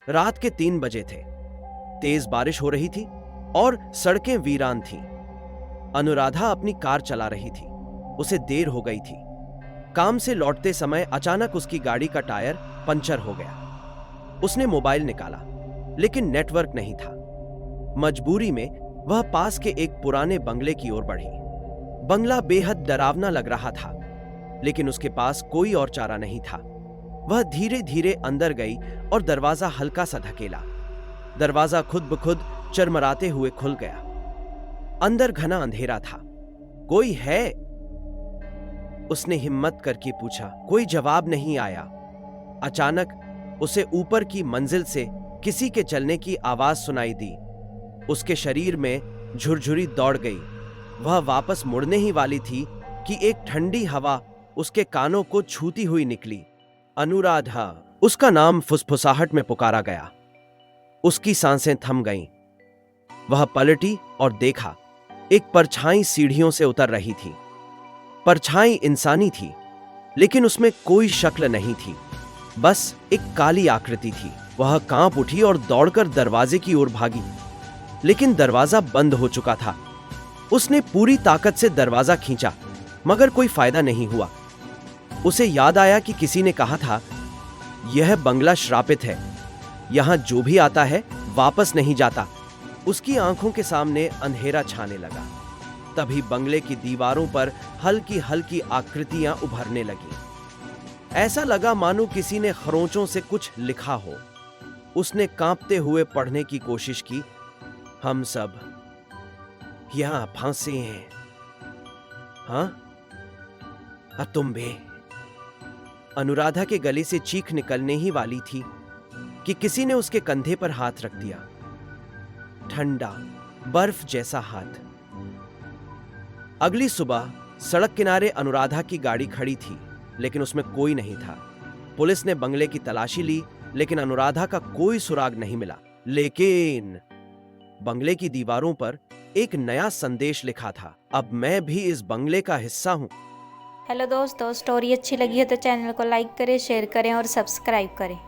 रात के 3 बजे थे। तेज बारिश हो रही थी और सड़कें वीरान थीं। अनुराधा अपनी कार चला रही थी। उसे देर हो गई थी। काम से लौटते समय अचानक उसकी गाड़ी का टायर पंचर हो गया। उसने मोबाइल निकाला, लेकिन नेटवर्क नहीं था। मजबूरी में वह पास के एक पुराने बंगले की ओर बढ़ी। बंगला बेहद डरावना लग रहा था, लेकिन उसके पास कोई और चारा नहीं था। वह धीरे धीरे अंदर गई और दरवाजा हल्का सा धकेला। दरवाजा खुद ब खुद चरमराते हुए खुल गया। अंदर घना अंधेरा था। कोई है? उसने हिम्मत करके पूछा। कोई जवाब नहीं आया। अचानक उसे ऊपर की मंजिल से किसी के चलने की आवाज सुनाई दी। उसके शरीर में झुरझुरी दौड़ गई। वह वापस मुड़ने ही वाली थी कि एक ठंडी हवा उसके कानों को छूती हुई निकली। अनुराधा, उसका नाम फुसफुसाहट में पुकारा गया। उसकी सांसें थम गईं। वह पलटी और देखा, एक परछाई सीढ़ियों से उतर रही थी। परछाई इंसानी थी, लेकिन उसमें कोई शक्ल नहीं थी, बस एक काली आकृति थी। वह कांप उठी और दौड़कर दरवाजे की ओर भागी, लेकिन दरवाजा बंद हो चुका था। उसने पूरी ताकत से दरवाजा खींचा, मगर कोई फायदा नहीं हुआ। उसे याद आया कि किसी ने कहा था, यह बंगला श्रापित है, यहां जो भी आता है वापस नहीं जाता। उसकी आंखों के सामने अंधेरा छाने लगा। तभी बंगले की दीवारों पर हल्की हल्की आकृतियां उभरने लगीं। ऐसा लगा मानो किसी ने खरोंचों से कुछ लिखा हो। उसने कांपते हुए पढ़ने की कोशिश की। हम सब यहां फांसे हैं। हाँ, और तुम भी। अनुराधा के गले से चीख निकलने ही वाली थी कि किसी ने उसके कंधे पर हाथ रख दिया। ठंडा, बर्फ जैसा हाथ। अगली सुबह सड़क किनारे अनुराधा की गाड़ी खड़ी थी, लेकिन उसमें कोई नहीं था। पुलिस ने बंगले की तलाशी ली, लेकिन अनुराधा का कोई सुराग नहीं मिला। लेकिन बंगले की दीवारों पर एक नया संदेश लिखा था, अब मैं भी इस बंगले का हिस्सा हूं। हेलो दोस्तों, स्टोरी अच्छी लगी है तो चैनल को लाइक करें, शेयर करें और सब्सक्राइब करें।